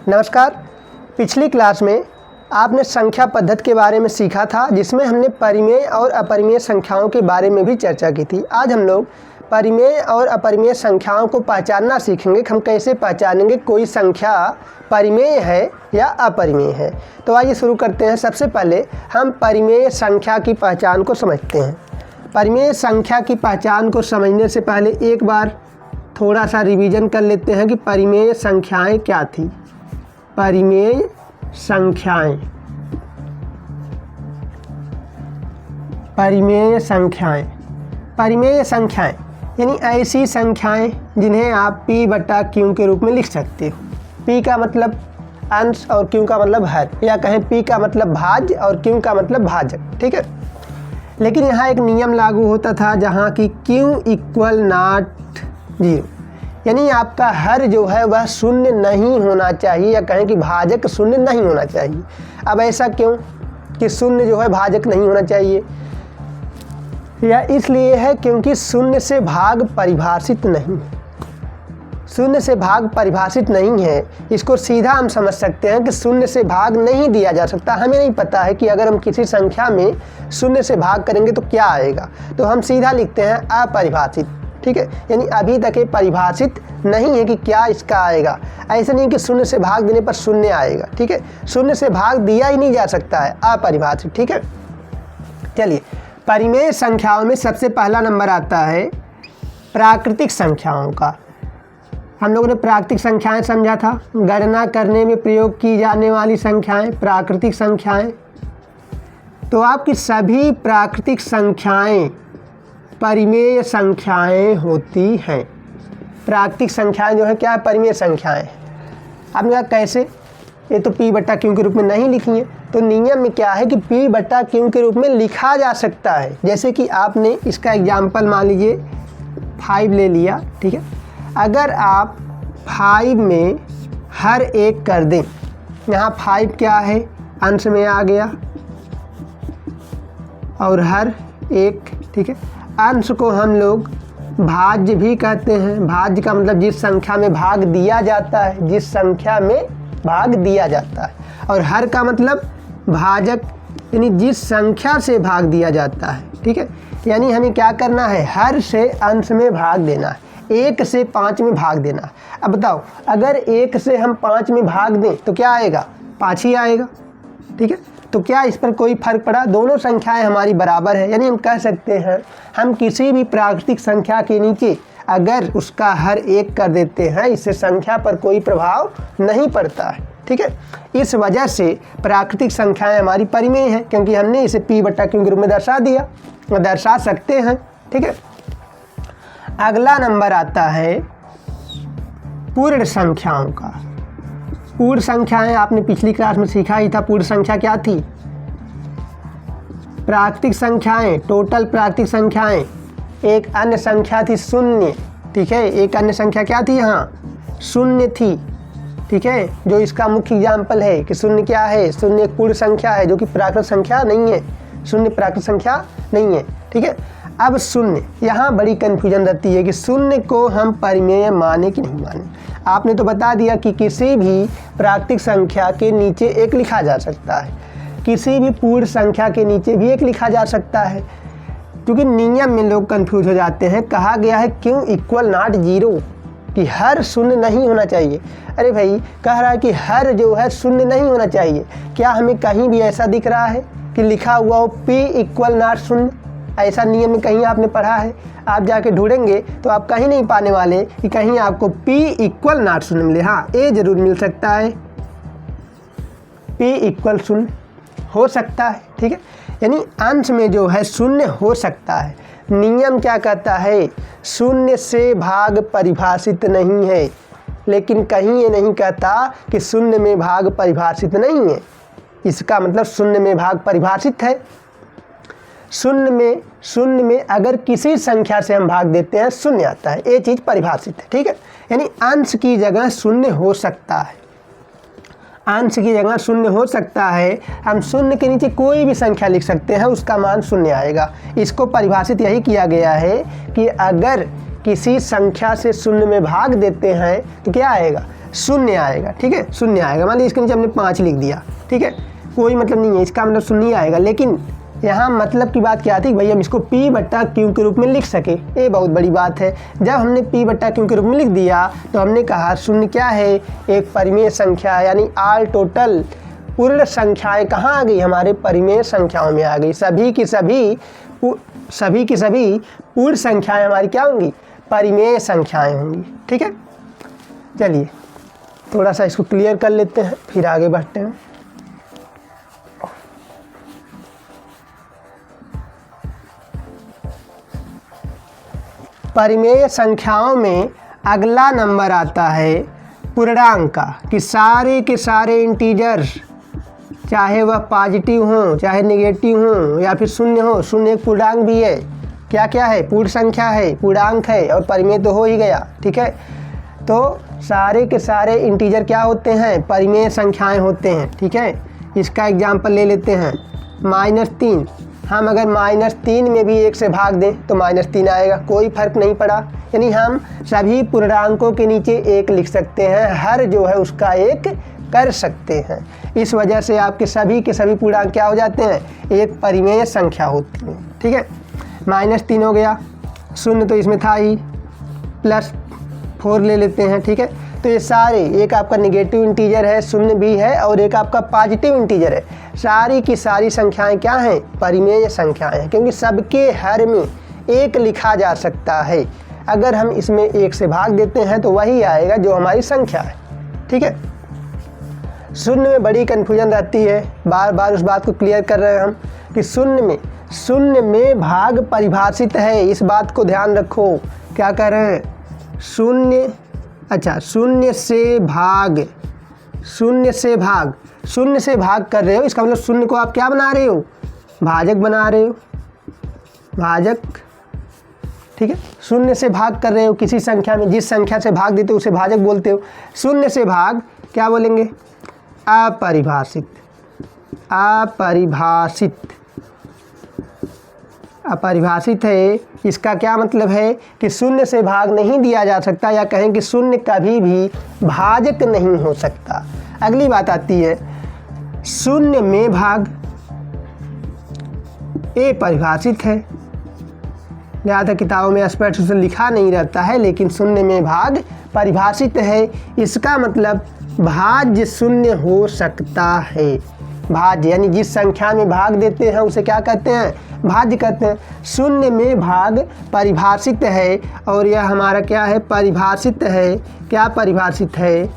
नमस्कार। पिछली क्लास में आपने संख्या पद्धति के बारे में सीखा था, जिसमें हमने परिमेय और अपरिमेय संख्याओं के बारे में भी चर्चा की थी। आज हम लोग परिमेय और अपरिमेय संख्याओं को पहचानना सीखेंगे। हम कैसे पहचानेंगे कोई संख्या परिमेय है या अपरिमेय है। तो आइए शुरू करते हैं। सबसे पहले हम परिमेय संख्या की पहचान को समझते हैं। परिमेय संख्या की पहचान को समझने से पहले एक बार थोड़ा सा रिवीजन कर लेते हैं कि परिमेय संख्याएं क्या थी। परिमेय संख्याएं, परिमेय संख्याएं, परिमेय संख्याएं यानी ऐसी संख्याएं जिन्हें आप p/q के रूप में लिख सकते हो। p का मतलब अंश और q का मतलब हर, या कहें p का मतलब भाज्य और q का मतलब भाजक। ठीक है, लेकिन यहाँ एक नियम लागू होता था जहाँ की q = 0, यानी आपका हर जो है वह शून्य नहीं होना चाहिए, या कहें कि भाजक शून्य नहीं होना चाहिए। अब ऐसा क्यों कि शून्य जो है भाजक नहीं होना चाहिए? यह इसलिए है क्योंकि शून्य से भाग परिभाषित नहीं है। शून्य से भाग परिभाषित नहीं है, इसको सीधा हम समझ सकते हैं कि शून्य से भाग नहीं दिया जा सकता। हमें नहीं पता है कि अगर हम किसी संख्या में शून्य से भाग करेंगे तो क्या आएगा, तो हम सीधा लिखते हैं अपरिभाषित। ठीक है, यानी अभी तक ये परिभाषित नहीं है कि क्या इसका आएगा। ऐसा नहीं कि शून्य से भाग देने पर शून्य आएगा। ठीक है, शून्य से भाग दिया ही नहीं जा सकता है, अपरिभाषित। ठीक है, चलिए परिमेय संख्याओं में सबसे पहला नंबर आता है प्राकृतिक संख्याओं का। हम लोगों ने प्राकृतिक संख्याएं समझा था, गणना करने में प्रयोग की जाने वाली संख्याएं प्राकृतिक संख्याएं। तो आपकी सभी प्राकृतिक संख्याएं परिमेय संख्याएं होती हैं। प्राकृतिक संख्याएं जो है क्या है? परिमेय संख्याएं। आपने कहा कैसे? ये तो p/q के रूप में नहीं लिखी है। तो नियम में क्या है कि p/q के रूप में लिखा जा सकता है। जैसे कि आपने इसका एग्जाम्पल मान लीजिए 5 ले लिया। ठीक है, अगर आप 5 में हर एक कर दें, यहाँ 5 क्या है? अंश में आ गया और हर एक। ठीक है, अंश को हम लोग भाज्य भी कहते हैं। भाज्य का मतलब जिस संख्या में भाग दिया जाता है, जिस संख्या में भाग दिया जाता है। और हर का मतलब भाजक, यानी जिस संख्या से भाग दिया जाता है। ठीक है, यानी हमें क्या करना है? हर से अंश में भाग देना है, 1 से 5 में भाग देना है। अब बताओ, अगर 1 से हम 5 में भाग दें तो क्या आएगा? 5 ही आएगा। ठीक है, तो क्या इस पर कोई फर्क पड़ा? दोनों संख्याएं हमारी बराबर है। यानी हम कह सकते हैं हम किसी भी प्राकृतिक संख्या के नीचे अगर उसका हर 1 कर देते हैं, इससे संख्या पर कोई प्रभाव नहीं पड़ता है। ठीक है, इस वजह से प्राकृतिक संख्याएं हमारी परिमेय हैं, क्योंकि हमने इसे p/q के रूप में दर्शा दिया, दर्शा सकते हैं। ठीक है, अगला नंबर आता है पूर्ण संख्याओं का। पूर्ण संख्याएं आपने पिछली क्लास में सीखा ही था। पूर्ण संख्या क्या थी? प्राकृतिक संख्याएं, टोटल प्राकृतिक संख्याएं। एक अन्य संख्या थी शून्य। ठीक है, एक अन्य संख्या क्या थी? यहाँ शून्य थी। ठीक है, जो इसका मुख्य एग्जाम्पल है कि शून्य क्या है? शून्य एक पूर्ण संख्या है, जो कि प्राकृत संख्या नहीं है। शून्य प्राकृत संख्या नहीं है। ठीक है, अब शून्य, यहाँ बड़ी कन्फ्यूजन रहती है कि शून्य को हम परिमेय माने कि नहीं माने। आपने तो बता दिया कि किसी भी प्राकृतिक संख्या के नीचे 1 लिखा जा सकता है, किसी भी पूर्ण संख्या के नीचे भी 1 लिखा जा सकता है। क्योंकि नियम में लोग कंफ्यूज हो जाते हैं। कहा गया है q = 0, कि हर शून्य नहीं होना चाहिए। अरे भाई, कह रहा है कि हर जो है शून्य नहीं होना चाहिए। क्या हमें कहीं भी ऐसा दिख रहा है कि लिखा हुआ हो p = 0? ऐसा नियम में कहीं आपने पढ़ा है? आप जाके ढूंढेंगे तो आप कहीं नहीं पाने वाले कि कहीं आपको p = 0 मिले। हाँ, a जरूर मिल सकता है, p = 0 हो सकता है। ठीक है, यानी अंश में जो है शून्य हो सकता है। नियम क्या कहता है? शून्य से भाग परिभाषित नहीं है, लेकिन कहीं ये नहीं कहता कि शून्य में भाग परिभाषित नहीं है। इसका मतलब शून्य में भाग परिभाषित है। शून्य में अगर किसी संख्या से हम भाग देते हैं, शून्य आता है। ये चीज़ परिभाषित है। ठीक है, यानी अंश की जगह शून्य हो सकता है। अंश की जगह शून्य हो सकता है। हम शून्य के नीचे कोई भी संख्या लिख सकते हैं, उसका मान शून्य आएगा। इसको परिभाषित यही किया गया है कि अगर किसी संख्या से शून्य में भाग देते हैं तो क्या आएगा? शून्य आएगा। ठीक है, शून्य आएगा। मान लीजिए इसके नीचे हमने 5 लिख दिया, ठीक है, कोई मतलब नहीं है, इसका मतलब शून्य आएगा। लेकिन यहाँ मतलब की बात क्या थी भाई, हम इसको P बट्टा Q के रूप में लिख सके, ये बहुत बड़ी बात है। जब हमने P बट्टा Q के रूप में लिख दिया तो हमने कहा शून्य क्या है, एक परिमेय संख्या, यानी ऑल टोटल पूर्ण संख्याएं कहाँ आ गई, हमारे परिमेय संख्याओं में आ गई। सभी की सभी पूर्ण संख्याएं हमारी क्या होंगी, परिमेय संख्याएं होंगी। ठीक है, चलिए थोड़ा सा इसको क्लियर कर लेते हैं, फिर आगे बढ़ते हैं। परिमेय संख्याओं में अगला नंबर आता है पूर्णांक का, कि सारे के सारे इंटीजर, चाहे वह पॉजिटिव हो चाहे नेगेटिव हो या फिर शून्य हो, शून्य एक पूर्णांक भी है, क्या क्या है, पूर्ण संख्या है, पूर्णांक है, और परिमेय तो हो ही गया। ठीक है, तो सारे के सारे इंटीजर क्या होते हैं, परिमेय संख्याएं होते हैं। ठीक है, इसका एग्जाम्पल ले लेते हैं, -3। हम अगर -3 में भी 1 से भाग दें तो -3 आएगा, कोई फर्क नहीं पड़ा। यानी हम सभी पूर्णांकों के नीचे 1 लिख सकते हैं, हर जो है उसका 1 कर सकते हैं। इस वजह से आपके सभी के सभी पूर्णांक क्या हो जाते हैं, एक परिमेय संख्या होती है। ठीक है, -3 हो गया, शून्य तो इसमें था ही, +4 ले लेते हैं। ठीक है, तो ये सारे, एक आपका नेगेटिव इंटीजर है, शून्य भी है, और एक आपका पॉजिटिव इंटीजर है, सारी की सारी संख्याएं क्या हैं, परिमेय संख्याएं हैं, क्योंकि सबके हर में 1 लिखा जा सकता है। अगर हम इसमें 1 से भाग देते हैं तो वही आएगा जो हमारी संख्या है। ठीक है, शून्य में बड़ी कन्फ्यूजन रहती है, बार बार उस बात को क्लियर कर रहे हैं हम कि शून्य में भाग परिभाषित है, इस बात को ध्यान रखो। क्या कर रहे हैं, शून्य, अच्छा शून्य से भाग कर रहे हो, इसका मतलब शून्य को आप क्या बना रहे हो, भाजक बना रहे हो, भाजक। ठीक है, शून्य से भाग कर रहे हो किसी संख्या में, जिस संख्या से भाग देते हो उसे भाजक बोलते हो। शून्य से भाग क्या बोलेंगे, अपरिभाषित है। इसका क्या मतलब है कि शून्य से भाग नहीं दिया जा सकता, या कहें कि शून्य कभी भी भाजक नहीं हो सकता। अगली बात आती है शून्य में भाग, ये परिभाषित है, ज़्यादा किताबों में स्पष्ट रूप से लिखा नहीं रहता है, लेकिन शून्य में भाग परिभाषित है। इसका मतलब भाज्य शून्य हो सकता है। भाज्य यानी जिस संख्या में भाग देते हैं उसे क्या कहते हैं, भाज्य कहते हैं। शून्य में भाग परिभाषित है, और यह हमारा क्या है, परिभाषित है। क्या परिभाषित है,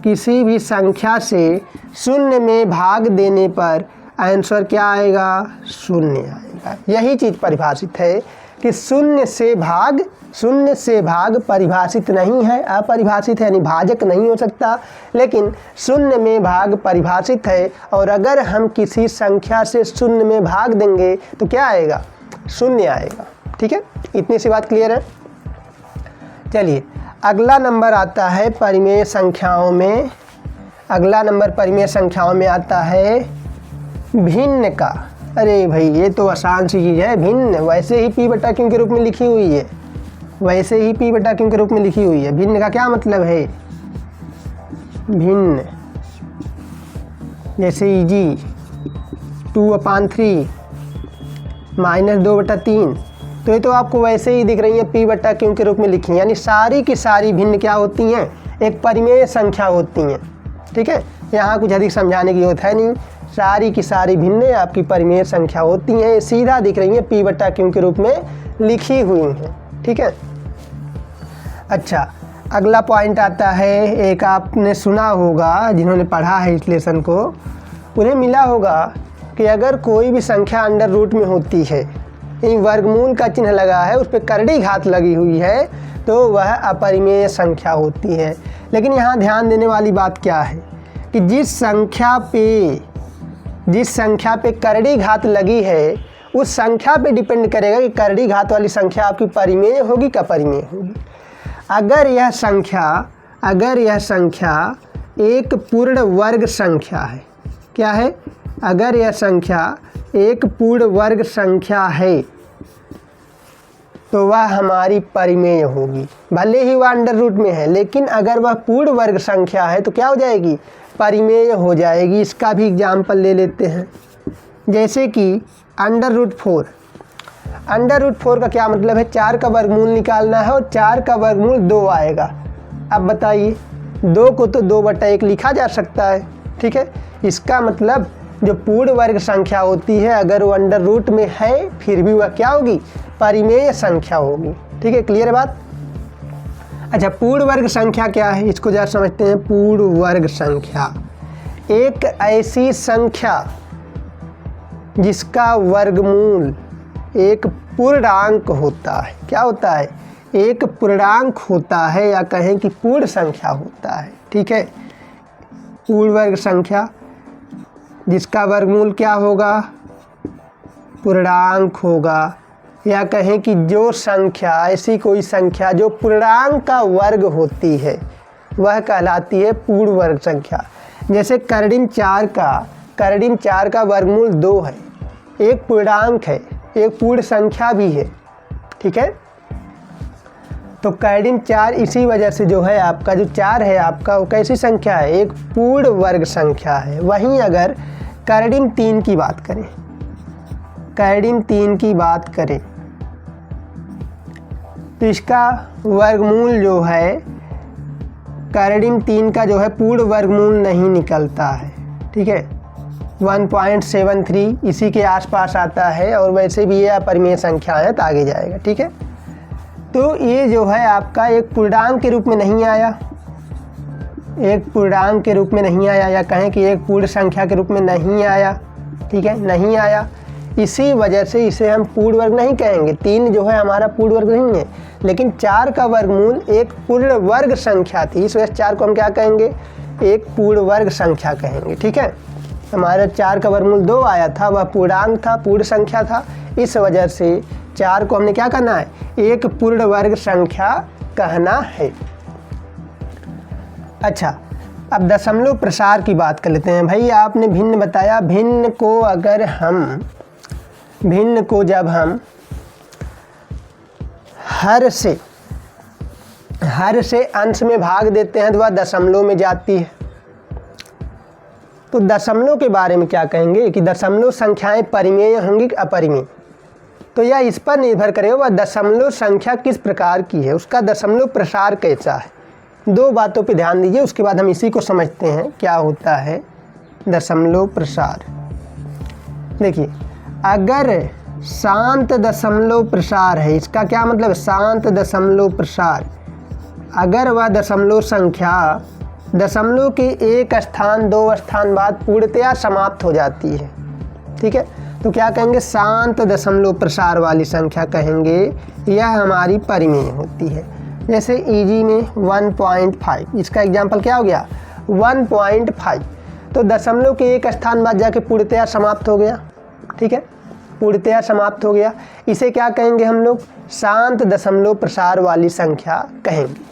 किसी भी संख्या से शून्य में भाग देने पर आंसर क्या आएगा, शून्य आएगा। यही चीज़ परिभाषित है कि शून्य से भाग परिभाषित नहीं है, अपरिभाषित है, यानी भाजक नहीं हो सकता। लेकिन शून्य में भाग परिभाषित है, और अगर हम किसी संख्या से शून्य में भाग देंगे तो क्या आएगा, शून्य आएगा। ठीक है, इतनी सी बात क्लियर है। चलिए अगला नंबर आता है परिमेय संख्याओं में, अगला नंबर परिमेय संख्याओं में आता है भिन्न का। अरे भाई ये तो आसान सी चीज़ है, भिन्न वैसे ही P बटा Q के रूप में लिखी हुई है, भिन्न का क्या मतलब है, भिन्न जैसे जी 2/3 -2/3, तो ये तो आपको वैसे ही दिख रही है, P बटा Q के रूप में लिखी, यानी सारी की सारी भिन्न क्या होती हैं, एक परिमेय संख्या होती हैं। ठीक है, यहाँ कुछ अधिक समझाने की जरूरत है नहीं, सारी की सारी भिन्न आपकी परिमेय संख्या होती हैं, सीधा दिख रही है, P बटा Q के रूप में लिखी हुई हैं। ठीक है, अच्छा अगला पॉइंट आता है, एक आपने सुना होगा, जिन्होंने पढ़ा है इस लेसन को उन्हें मिला होगा कि अगर कोई भी संख्या अंडर रूट में होती है, यानी वर्गमूल का चिन्ह लगा है, उस पर करड़ी घात लगी हुई है, तो वह अपरिमेय संख्या होती है। लेकिन यहाँ ध्यान देने वाली बात क्या है कि जिस संख्या पे करड़ी घात लगी है, उस संख्या पे डिपेंड करेगा कि करड़ी घात वाली संख्या आपकी परिमेय होगी क्या परिमेय होगी। अगर यह संख्या एक पूर्ण वर्ग संख्या है, क्या है, अगर यह संख्या एक पूर्ण वर्ग संख्या है, तो वह हमारी परिमेय होगी। भले ही वह अंडर रूट में है, लेकिन अगर वह पूर्ण वर्ग संख्या है तो क्या हो जाएगी, परिमेय हो जाएगी। इसका भी एग्जाम्पल ले लेते हैं, जैसे कि अंडर रूट 4। अंडर रूट 4 का क्या मतलब है, 4 का वर्गमूल निकालना है और 4 का वर्गमूल 2 आएगा। अब बताइए, 2 को तो 2/1 लिखा जा सकता है, ठीक है। इसका मतलब जो पूर्ण वर्ग संख्या होती है, अगर वो अंडर रूट में है फिर भी वह क्या होगी, परिमेय संख्या होगी, ठीक है। क्लियर बात। अच्छा, पूर्ण वर्ग संख्या क्या है, इसको जरा समझते हैं। पूर्ण वर्ग संख्या एक ऐसी संख्या जिसका वर्गमूल एक पूर्णांक होता है। क्या होता है, एक पूर्णांक होता है, या कहें कि पूर्ण संख्या होता है, ठीक है। पूर्ण वर्ग संख्या जिसका वर्गमूल क्या होगा, पूर्णांक होगा, या कहें कि जो संख्या, ऐसी कोई संख्या जो पूर्णांक का वर्ग होती है वह कहलाती है पूर्ण वर्ग संख्या। जैसे कर्डिन 4 का वर्गमूल 2 है, एक पूर्णांक है, एक पूर्ण संख्या भी है, ठीक है। तो कर्डिन 4 इसी वजह से जो है आपका जो 4 है आपका, वो कैसी संख्या है, एक पूर्ण वर्ग संख्या है। वहीं अगर कर्डिन 3 की बात करें, कर्डिन 3 की बात करें तो इसका वर्गमूल जो है, कर्डिन 3 का जो है पूर्ण वर्गमूल नहीं निकलता है, ठीक है। 1.73 इसी के आसपास आता है, और वैसे भी ये अपरिमेय संख्या है तो आगे जाएगा, ठीक है। तो ये जो है आपका एक पूर्णांक के रूप में नहीं आया, एक पूर्णांक के रूप में नहीं आया, या कहें कि एक पूर्ण संख्या के रूप में नहीं आया, ठीक है, नहीं आया। इसी वजह से इसे हम पूर्ण वर्ग नहीं कहेंगे। 3 जो है हमारा पूर्ण वर्ग नहीं है, लेकिन 4 का वर्गमूल एक पूर्ण वर्ग संख्या थी, इस वजह से 4 को हम क्या कहेंगे, एक पूर्ण वर्ग संख्या कहेंगे, ठीक है। हमारा 4 का वर्गमूल 2 आया था, वह पूर्णांक था, पूर्ण संख्या था, इस वजह से 4 को हमने क्या कहना है, एक पूर्ण वर्ग संख्या कहना है। अच्छा, अब दशमलव प्रसार की बात कर लेते हैं। भाई आपने भिन्न बताया, भिन्न को जब हम हर से अंश में भाग देते हैं तो वह दशमलव में जाती है। तो दशमलव के बारे में क्या कहेंगे कि दशमलव संख्याएं परिमेय होंगी कि अपरिमेय, तो यह इस पर निर्भर करेगा वह दशमलव संख्या किस प्रकार की है, उसका दशमलव प्रसार कैसा है। 2 बातों पे ध्यान दीजिए, उसके बाद हम इसी को समझते हैं क्या होता है दशमलव प्रसार। देखिए, अगर शांत दशमलव प्रसार है, इसका क्या मतलब, शांत दशमलव प्रसार, अगर वह दशमलव संख्या दशमलव के एक स्थान 2 स्थान बाद पूर्णतया समाप्त हो जाती है, ठीक है, तो क्या कहेंगे, शांत दशमलव प्रसार वाली संख्या कहेंगे, यह हमारी परिमेय होती है। जैसे इजी में 1.5, इसका एग्जाम्पल क्या हो गया, 1.5, तो दशमलव के एक स्थान बाद जाके पूर्णतया समाप्त हो गया, ठीक है, पूर्णतया समाप्त हो गया। इसे क्या कहेंगे हम लोग, शांत दशमलव प्रसार वाली संख्या कहेंगे।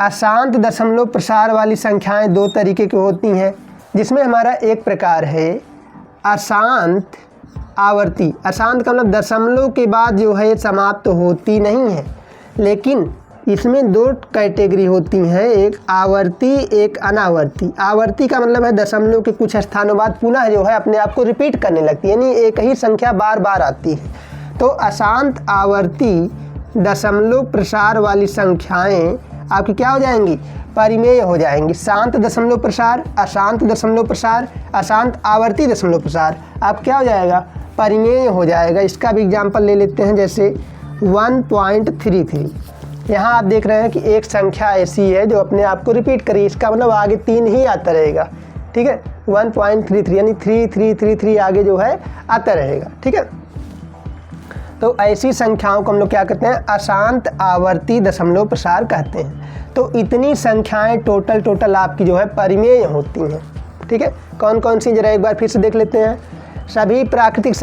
अशांत दशमलव प्रसार वाली संख्याएं 2 तरीके की होती हैं, जिसमें हमारा एक प्रकार है अशांत आवर्ती। अशांत का मतलब दशमलव के बाद जो है समाप्त होती नहीं है, लेकिन इसमें 2 कैटेगरी होती हैं, एक आवर्ती एक अनावर्ती। आवर्ती का मतलब है दशमलव के कुछ स्थानों बाद पुनः जो है अपने आप को रिपीट करने लगती है, यानी एक ही संख्या बार बार आती है। तो अशांत आवर्ती दशमलव प्रसार वाली संख्याएं आपकी क्या हो जाएंगी, परिमेय हो जाएंगी। शांत दशमलव प्रसार, अशांत दशमलव प्रसार, अशांत आवर्ती दशमलव प्रसार, आप क्या हो जाएगा, परिमेय हो जाएगा। इसका भी एग्जाम्पल ले लेते हैं, जैसे 1.33। यहाँ आप देख रहे हैं कि एक संख्या ऐसी है जो अपने आप को रिपीट करी, इसका मतलब आगे 3 ही आता रहेगा, ठीक है। 1.33 यानी 3333 आगे जो है आता रहेगा, ठीक है। तो ऐसी संख्याओं को हम लोग क्या कहते हैं, अशांत आवर्ती दशमलव प्रसार कहते हैं। तो इतनी संख्याएं टोटल आपकी जो है परिमेय होती हैं, ठीक है। कौन कौन सी, जरा एक बार फिर से देख लेते हैं। सभी प्राकृतिक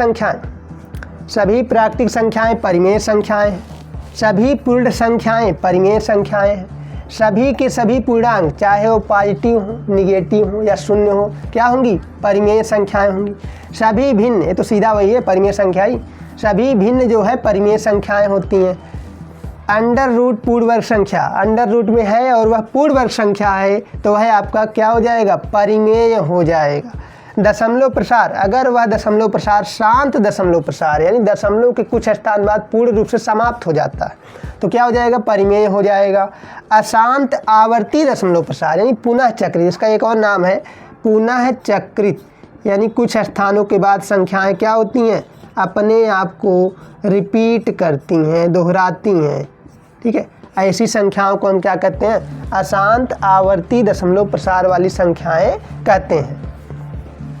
संख्याएं परिमेय संख्याएं हैं, सभी पूर्ण संख्याएं परिमेय संख्याएं हैं, सभी के सभी पूर्णांक चाहे वो पॉजिटिव हो, निगेटिव हो या शून्य हो, क्या होंगी? परिमेय संख्याएं होंगी। सभी भिन्न, ये तो सीधा वही है परिमेय संख्या ही, सभी भिन्न जो है परिमेय संख्याएं होती हैं। अंडर रूट पूर्ण वर्ग संख्या अंडर रूट में है और वह पूर्ण वर्ग संख्या है तो वह आपका क्या हो जाएगा? परिमेय हो जाएगा। दशमलव प्रसार, अगर वह दशमलव प्रसार शांत दशमलव प्रसार यानी दशमलव के कुछ स्थान बाद पूर्ण रूप से समाप्त हो जाता है तो क्या हो जाएगा? परिमेय हो जाएगा। अशांत आवर्ती दशमलव प्रसार यानी पुनः चक्रित, इसका एक और नाम है पुनः चक्रित, यानी कुछ स्थानों के बाद संख्याएं क्या होती हैं? अपने आप को रिपीट करती हैं, दोहराती हैं। ठीक है, ऐसी संख्याओं को हम क्या कहते हैं? अशांत आवर्ती दशमलव प्रसार वाली संख्याएं कहते हैं।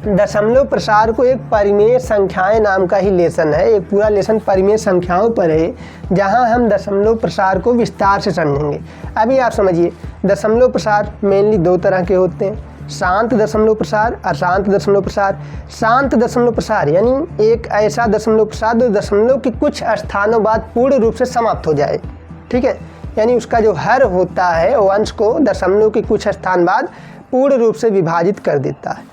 दशमलव प्रसार को एक परिमेय संख्याएं नाम का ही लेसन है, एक पूरा लेसन परिमेय संख्याओं पर है जहां हम दशमलव प्रसार को विस्तार से समझेंगे। अभी आप समझिए, दशमलव प्रसार मेनली दो तरह के होते हैं, शांत दशमलव प्रसार, अशांत दशमलव प्रसार। शांत दशमलव प्रसार यानी एक ऐसा दशमलव प्रसार जो दशमलव के कुछ स्थानों बाद पूर्ण रूप से समाप्त हो जाए। ठीक है, यानी उसका जो हर होता है वो अंश को दशमलव के कुछ स्थान बाद पूर्ण रूप से विभाजित कर देता है।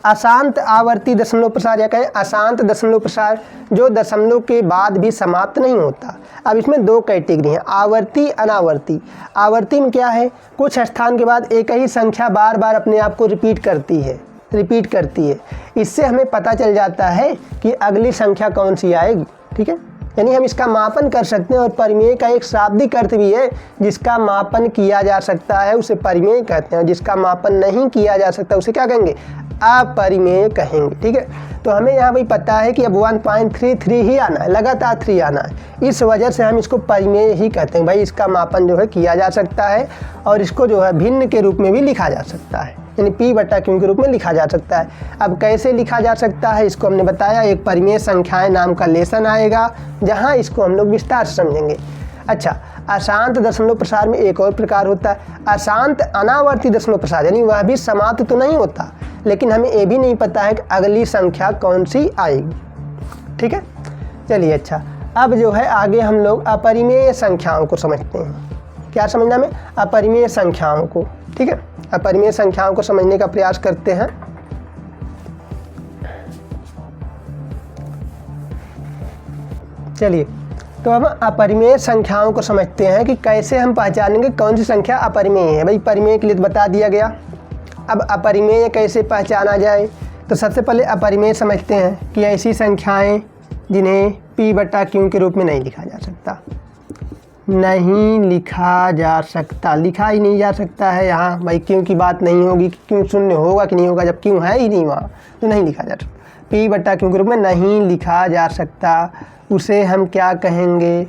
अशांत आवर्ती दशमलव प्रसार या कहें अशांत दशमलव प्रसार जो दशमलव के बाद भी समाप्त नहीं होता। अब इसमें दो कैटेगरी हैं, आवर्ती, अनावर्ती। आवर्ती में क्या है? कुछ स्थान के बाद एक ही संख्या बार बार अपने आप को रिपीट करती है। इससे हमें पता चल जाता है कि अगली संख्या कौन सी आएगी। ठीक है, यानी हम इसका मापन कर सकते हैं। और परिमेय का एक शाब्दिक अर्थ भी है, जिसका मापन किया जा सकता है उसे परिमेय कहते हैं, जिसका मापन नहीं किया जा सकता उसे क्या कहेंगे? अपरिमेय कहेंगे। ठीक है, तो हमें यहाँ भाई पता है कि अब 1.33 ही आना है, लगातार 3 आना है, इस वजह से हम इसको परिमेय ही कहते हैं। भाई इसका मापन जो है किया जा सकता है और इसको जो है भिन्न के रूप में भी लिखा जा सकता है, यानी P बटा Q के रूप में लिखा जा सकता है। अब कैसे लिखा जा सकता है इसको हमने बताया, एक परिमेय संख्याएं नाम का लेसन आएगा जहाँ इसको हम लोग विस्तार से समझेंगे। अच्छा, अशांत दशमलव प्रसार में एक और प्रकार होता है अशांत अनावर्ती दशमलव प्रसार, यानी वह भी समाप्त तो नहीं होता लेकिन हमें ये भी नहीं पता है कि अगली संख्या कौन सी आएगी। ठीक है, चलिए अच्छा, अब जो है आगे हम लोग अपरिमेय संख्याओं को समझते हैं। क्या समझना में? अपरिमेय संख्याओं को। ठीक है, अपरिमेय संख्याओं को समझने का प्रयास करते हैं। चलिए, तो हम अपरिमेय संख्याओं को समझते हैं कि कैसे हम पहचानेंगे कौन सी संख्या अपरिमेय है। भाई परिमेय के लिए तो बता दिया गया, अब अपरिमेय कैसे पहचाना जाए? तो सबसे पहले अपरिमेय समझते हैं कि ऐसी संख्याएं जिन्हें P बटा Q के रूप में नहीं लिखा जा सकता। लिखा ही नहीं जा सकता है यहाँ। भाई Q की बात नहीं होगी कि Q शून्य होगा कि नहीं होगा, जब Q है ही नहीं वहाँ तो नहीं लिखा जा सकता। P बटा Q के रूप में नहीं लिखा जा सकता, उसे हम क्या कहेंगे?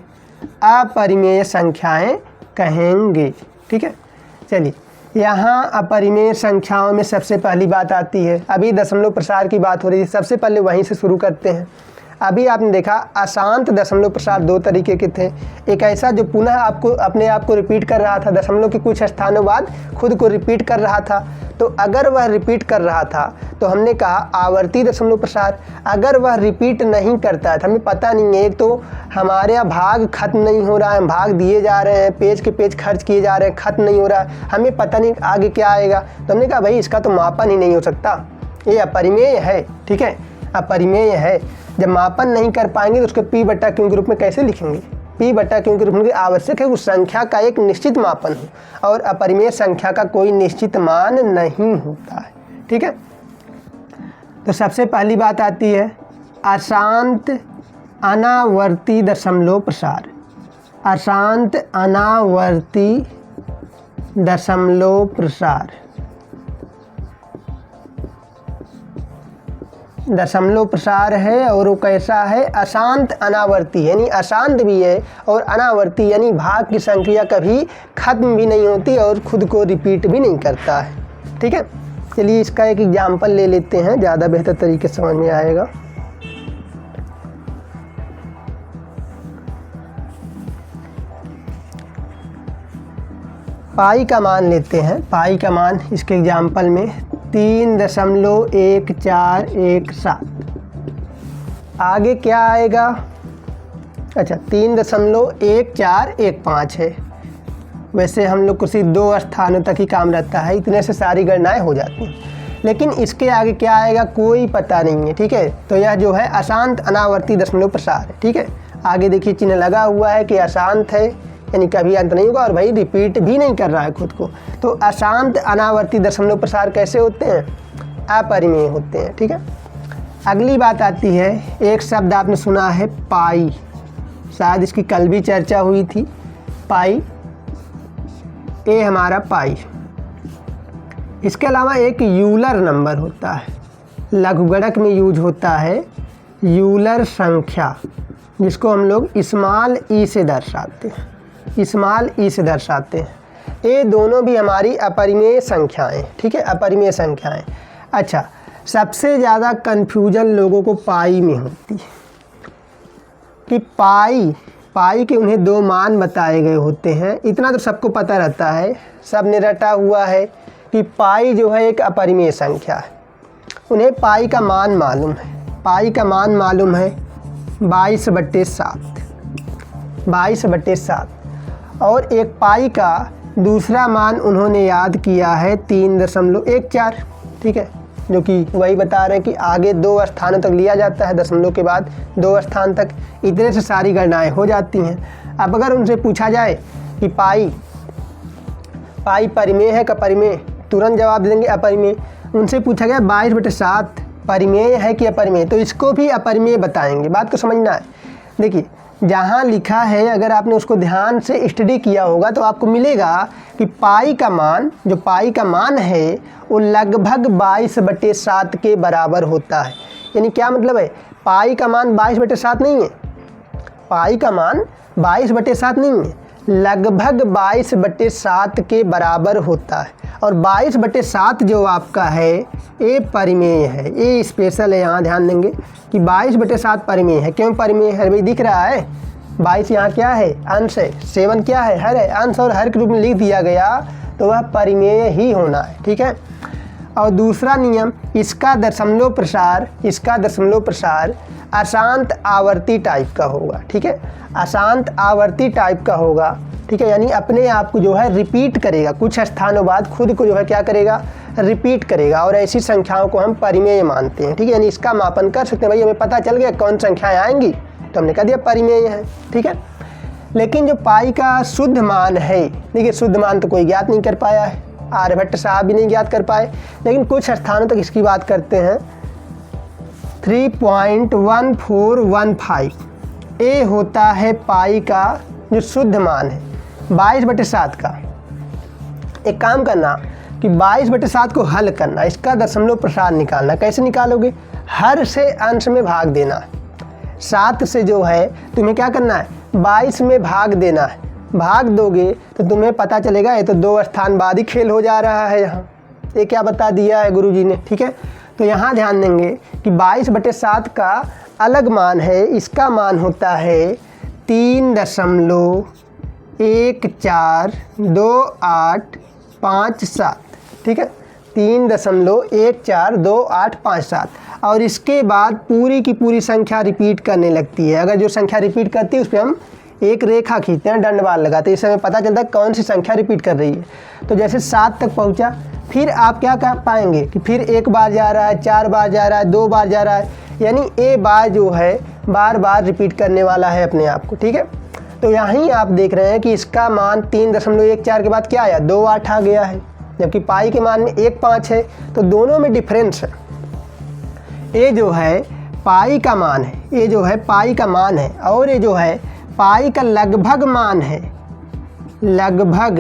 अपरिमेय संख्याएं कहेंगे। ठीक है, चलिए यहाँ अपरिमेय संख्याओं में सबसे पहली बात आती है, अभी दशमलव प्रसार की बात हो रही थी, सबसे पहले वहीं से शुरू करते हैं। अभी आपने देखा अशांत दशमलव प्रसार दो तरीके के थे, एक ऐसा जो पुनः आपको अपने आप को रिपीट कर रहा था, दशमलव के कुछ स्थानों बाद खुद को रिपीट कर रहा था। तो अगर वह रिपीट कर रहा था तो हमने कहा आवर्ती दशमलव प्रसार। अगर वह रिपीट नहीं करता है तो हमें पता नहीं है, एक तो हमारे यहाँ भाग खत्म नहीं हो रहा है, भाग दिए जा रहे हैं, पेज के पेज खर्च किए जा रहे हैं, खत्म नहीं हो रहा है, हमें पता नहीं आगे क्या आएगा। तो हमने कहा भाई इसका तो मापन ही नहीं हो सकता, ये अपरिमेय है। ठीक है, अपरिमेय है, जब मापन नहीं कर पाएंगे तो उसको P बटा Q के रूप में कैसे लिखेंगे? P बटा Q के रूप में आवश्यक है उस संख्या का एक निश्चित मापन हो और अपरिमेय संख्या का कोई निश्चित मान नहीं होता है। ठीक है, तो सबसे पहली बात आती है अशांत अनावर्ती दशमलव प्रसार। अशांत अनावर्ती दशमलव प्रसार, दशमलव प्रसार है और वो कैसा है? अशांत अनावर्ती, यानी अशांत भी है और अनावर्ती यानी भाग की संख्या कभी खत्म भी नहीं होती और खुद को रिपीट भी नहीं करता है। ठीक है, चलिए इसका एक एग्जाम्पल ले लेते हैं, ज़्यादा बेहतर तरीके से समझ में आएगा। पाई का मान लेते हैं, पाई का मान इसके एग्जाम्पल में 3.1417। आगे क्या आएगा? अच्छा 3.1415 है, वैसे हम लोग को सिर्फ 2 स्थानों तक ही काम रहता है, इतने से सारी गणनाएं हो जाती हैं। लेकिन इसके आगे क्या आएगा कोई पता नहीं है, ठीक है। तो यह जो है अशांत अनावर्ती दशमलव प्रसार है, ठीक है। आगे देखिए चिन्ह लगा हुआ है कि अशांत है, यानी कभी अंत नहीं होगा और भाई रिपीट भी नहीं कर रहा है खुद को। तो अशांत अनावर्ती दशमलव प्रसार कैसे होते हैं? अपरिमेय होते हैं, ठीक है। अगली बात आती है, एक शब्द आपने सुना है पाई, शायद इसकी कल भी चर्चा हुई थी। पाई, ये हमारा पाई। इसके अलावा एक यूलर नंबर होता है, लघुगणक में यूज होता है यूलर संख्या, जिसको हम लोग स्मॉल ई से दर्शाते हैं, स्मॉल ई से दर्शाते हैं। ये दोनों भी हमारी अपरिमेय संख्याएं, ठीक है, अपरिमेय संख्याएं। अच्छा, सबसे ज़्यादा कन्फ्यूजन लोगों को पाई में होती है कि पाई के उन्हें 2 मान बताए गए होते हैं। इतना तो सबको पता रहता है, सब ने रटा हुआ है कि पाई जो है एक अपरिमेय संख्या है। उन्हें पाई का मान मालूम है, पाई का मान मालूम है 22/7, 22/7। और एक पाई का दूसरा मान उन्होंने याद किया है 3.14, ठीक है, जो कि वही बता रहे हैं कि आगे 2 स्थानों तक लिया जाता है, दशमलव के बाद 2 स्थान तक, इतने से सारी गणनाएं हो जाती हैं। अब अगर उनसे पूछा जाए कि पाई परिमेय है का अपरिमेय, तुरंत जवाब दे देंगे अपरिमेय। उनसे पूछा गया 22/7 परिमेय है कि अपरिमेय, तो इसको भी अपरिमेय बताएंगे। बात को समझना है। देखिए जहाँ लिखा है, अगर आपने उसको ध्यान से स्टडी किया होगा तो आपको मिलेगा कि पाई का मान, जो पाई का मान है वो लगभग 22/7 के बराबर होता है। यानी क्या मतलब है, पाई का मान 22/7 नहीं है, पाई का मान 22/7 नहीं है, लगभग 22/7 के बराबर होता है। और 22/7 जो आपका है ये परिमेय है, ये स्पेशल है, यहाँ ध्यान देंगे कि 22/7 परिमेय है। क्यों परिमेय है भाई? दिख रहा है 22 यहाँ क्या है, अंश है, 7 क्या है, हर है, अंश और हर के रूप में लिख दिया गया तो वह परिमेय ही होना है, ठीक है। और दूसरा नियम, इसका दशमलव प्रसार अशांत आवर्ती टाइप का होगा, ठीक है, अशांत आवर्ती टाइप का होगा, ठीक है। यानी अपने आप को जो है रिपीट करेगा, कुछ स्थानों बाद खुद को जो है क्या करेगा, रिपीट करेगा। और ऐसी संख्याओं को हम परिमेय मानते हैं, ठीक है। यानी इसका मापन कर सकते हैं, भाई हमें पता चल गया कौन संख्याएं आएंगी तो हमने कह दिया परिमेय है, ठीक है। लेकिन जो पाई का शुद्ध मान है, देखिए शुद्ध मान तो कोई ज्ञात नहीं कर पाया है, आर्यभट्ट साहब भी नहीं ज्ञात कर पाए, लेकिन कुछ स्थानों तक इसकी बात करते हैं। 3.1415 ये होता है पाई का जो शुद्ध मान है 22/7 का। एक काम करना कि 22/7 को हल करना, इसका दशमलव प्रसार निकालना। कैसे निकालोगे? हर से अंश में भाग देना है। 7 से जो है तुम्हें क्या करना है, 22 में भाग देना है। भाग दोगे तो तुम्हें पता चलेगा ये तो 2 स्थान बाद ही खेल हो जा रहा है। यहाँ ये क्या बता दिया है गुरुजी ने, ठीक है। तो यहाँ ध्यान देंगे कि 22/7 का अलग मान है, इसका मान होता है 3.142857, ठीक है, 3.142857। और इसके बाद पूरी की पूरी संख्या रिपीट करने लगती है। अगर जो संख्या रिपीट करती है उस पर हम एक रेखा खींचते हैं, दंडवाल लगाते हैं, इससे हमें पता चलता है कौन सी संख्या रिपीट कर रही है। तो जैसे 7 तक पहुंचा, फिर आप क्या कर पाएंगे कि फिर 1 बार जा रहा है, 4 बार जा रहा है, 2 बार जा रहा है, यानी ए बार जो है बार बार रिपीट करने वाला है अपने आप को, ठीक है। तो यहीं आप देख रहे हैं कि इसका मान 3.14 के बाद क्या आया, 28 आ गया है, जबकि पाई के मान में 1.5 है। तो दोनों में डिफरेंस है। ये जो है पाई का मान है, ये जो है पाई का मान है, और ये जो है पाई का लगभग मान है, लगभग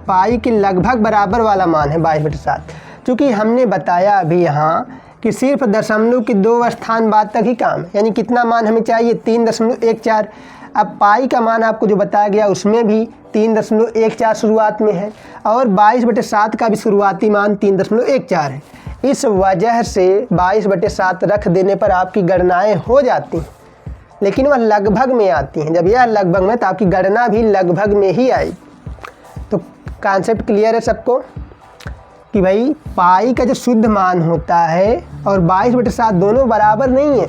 पाई के लगभग बराबर वाला मान है 22/7। चूँकि हमने बताया अभी यहाँ कि सिर्फ दशमलव के 2 स्थान बाद तक ही काम है, यानी कितना मान हमें चाहिए, 3.14। अब पाई का मान आपको जो बताया गया उसमें भी 3.14 शुरुआत में है, और 22/7 का भी शुरुआती मान 3.14 है। इस वजह से 22/7 रख देने पर आपकी गणनाएं हो जाती हैं, लेकिन वह लगभग में आती हैं। जब यह लगभग में, तो आपकी गणना भी लगभग में ही आएगी। तो कॉन्सेप्ट क्लियर है सबको कि भाई पाई का जो शुद्ध मान होता है और 22/7 दोनों बराबर नहीं है,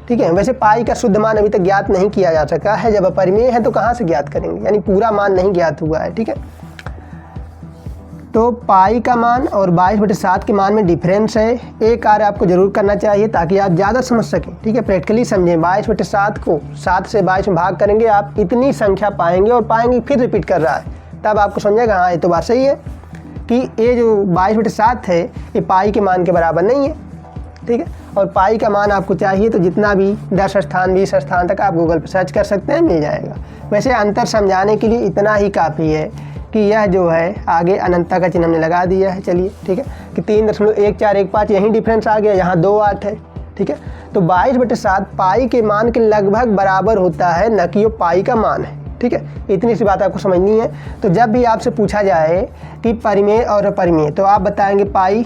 ठीक है। वैसे पाई का शुद्ध मान अभी तक ज्ञात नहीं किया जा सका है, जब अपरिमेय है तो कहाँ से ज्ञात करेंगे, यानी पूरा मान नहीं ज्ञात हुआ है, ठीक है। तो पाई का मान और 22/7 के मान में डिफरेंस है। एक कार्य आपको ज़रूर करना चाहिए ताकि आप ज़्यादा समझ सकें, ठीक है। प्रैक्टिकली समझें। 22/7 को 7 से 22 में भाग करेंगे, आप इतनी संख्या पाएंगे और पाएंगे फिर रिपीट कर रहा है, तब आपको समझेगा हाँ ये तो बात सही है कि ये जो 22/7 है ये पाई के मान के बराबर नहीं है, ठीक है। और पाई का मान आपको चाहिए तो जितना भी 10 स्थान 20 स्थान तक आप गूगल पर सर्च कर सकते हैं, मिल जाएगा। वैसे अंतर समझाने के लिए इतना ही काफ़ी है कि यह जो है आगे अनंतता का चिन्ह हमने लगा दिया है, चलिए ठीक है, कि 3.1415 यही डिफरेंस आ गया, यहाँ 2 8 है, ठीक है। तो 22/7 पाई के मान के लगभग बराबर होता है, न कि वो पाई का मान है, ठीक है। इतनी सी बात आपको समझनी है। तो जब भी आपसे पूछा जाए कि परिमेय और अपरिमेय, तो आप बताएंगे पाई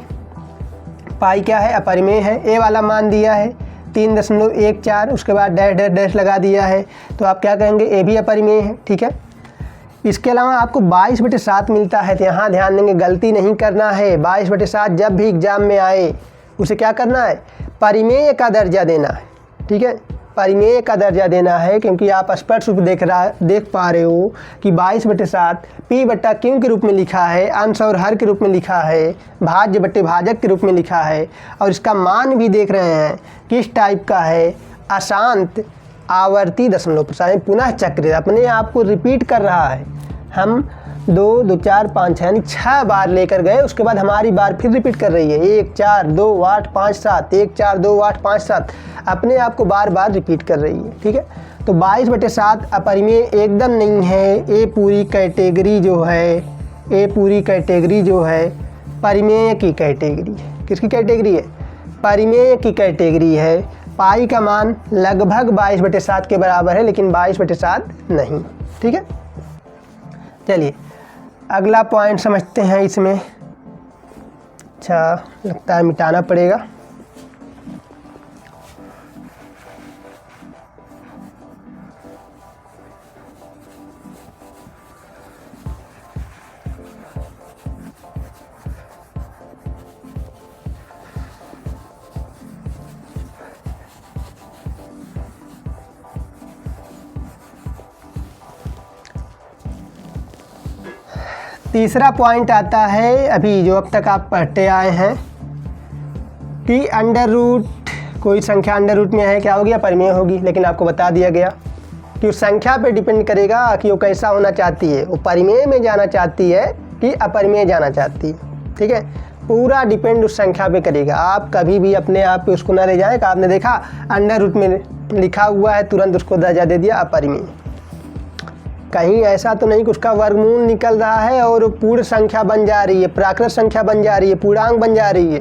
क्या है, अपरिमेय है। ए वाला मान दिया है 3.14, उसके बाद डैश डैश डैश लगा दिया है, तो आप क्या कहेंगे, ए भी अपरिमेय है, ठीक है। इसके अलावा आपको 22/7 मिलता है, तो यहाँ ध्यान देंगे, गलती नहीं करना है। 22/7 जब भी एग्जाम में आए उसे क्या करना है, परिमेय का दर्जा देना है, ठीक है। परिमेय का दर्जा देना है, क्योंकि आप स्पष्ट रूप देख पा रहे हो कि 22/7 P/Q के रूप में लिखा है, अंश और हर के रूप में लिखा है, भाज्य बट्टे भाजक के रूप में लिखा है, और इसका मान भी देख रहे हैं किस टाइप का है, अशांत आवर्ती दशमलव प्रसारण, पुनः चक्र, अपने आप को रिपीट कर रहा है। हम 2 2 4 5 यानी 6 बार लेकर गए, उसके बाद हमारी बार फिर रिपीट कर रही है, 1 4 2 8 5 7, 1 4 2 8 5 7, अपने आप को बार बार रिपीट कर रही है, ठीक है। तो 22/7 अपरिमेय एकदम नहीं है। ये पूरी कैटेगरी जो है परिमेय की कैटेगरी है। किसकी कैटेगरी है, परिमेय की कैटेगरी है। पाई का मान लगभग 22/7 के बराबर है, लेकिन 22/7 नहीं, ठीक है। चलिए अगला पॉइंट समझते हैं इसमें। अच्छा लगता है मिटाना पड़ेगा। तीसरा पॉइंट आता है, अभी जो अब तक आप पढ़ते आए हैं, कि अंडर रूट, कोई संख्या अंडर रूट में है, क्या होगी, अपरिमेय होगी। लेकिन आपको बता दिया गया कि उस संख्या पे डिपेंड करेगा कि वो कैसा होना चाहती है, वो परिमेय में जाना चाहती है कि अपरिमेय जाना चाहती है, ठीक है। पूरा डिपेंड उस संख्या पे करेगा। आप कभी भी अपने आप पे उसको ना ले जाए कि आपने देखा अंडर रूट में लिखा हुआ है, तुरंत उसको दर्जा दे दिया अपरिमेय। कहीं ऐसा तो नहीं कि उसका वर्गमूल निकल रहा है और पूर्ण संख्या बन जा रही है, प्राकृत संख्या बन जा रही है, पूर्णांक बन जा रही है,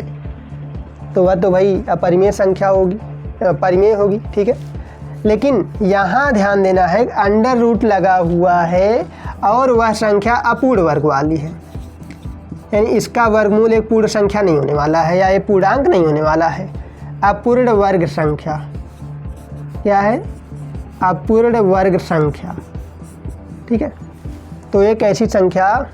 तो वह तो भाई अपरिमेय संख्या होगी, परिमेय होगी, ठीक है। लेकिन यहाँ ध्यान देना है, अंडर रूट लगा हुआ है और वह संख्या अपूर्ण वर्ग वाली है, यानी इसका वर्गमूल एक पूर्ण संख्या नहीं होने वाला है, या एक पूर्णांक नहीं होने वाला है। अपूर्ण वर्ग संख्या क्या है, अपूर्ण वर्ग संख्या, ठीक है। तो एक ऐसी संख्या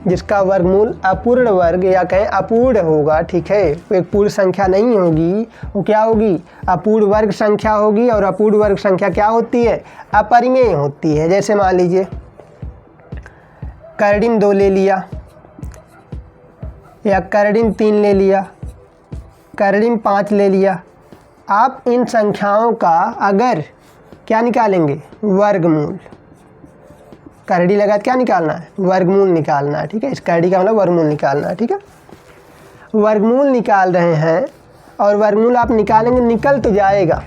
जिसका वर्गमूल अपूर्ण वर्ग या कहें अपूर्ण होगा, ठीक है, वो एक पूर्ण संख्या नहीं होगी, वो क्या होगी, अपूर्ण वर्ग संख्या होगी। और अपूर्ण वर्ग संख्या क्या होती है, अपरिमेय होती है। जैसे मान लीजिए कर्डिम 2 ले लिया, या कर्डिम 3 ले लिया, कर्डिम 5 ले लिया। आप इन संख्याओं का अगर क्या निकालेंगे, वर्गमूल, करड़ी लगा क्या निकालना है, वर्गमूल निकालना है, ठीक है। इस करड़ी का मतलब वर्गमूल निकालना है, ठीक है। वर्गमूल निकाल रहे हैं और वर्गमूल आप निकालेंगे, निकल तो जाएगा,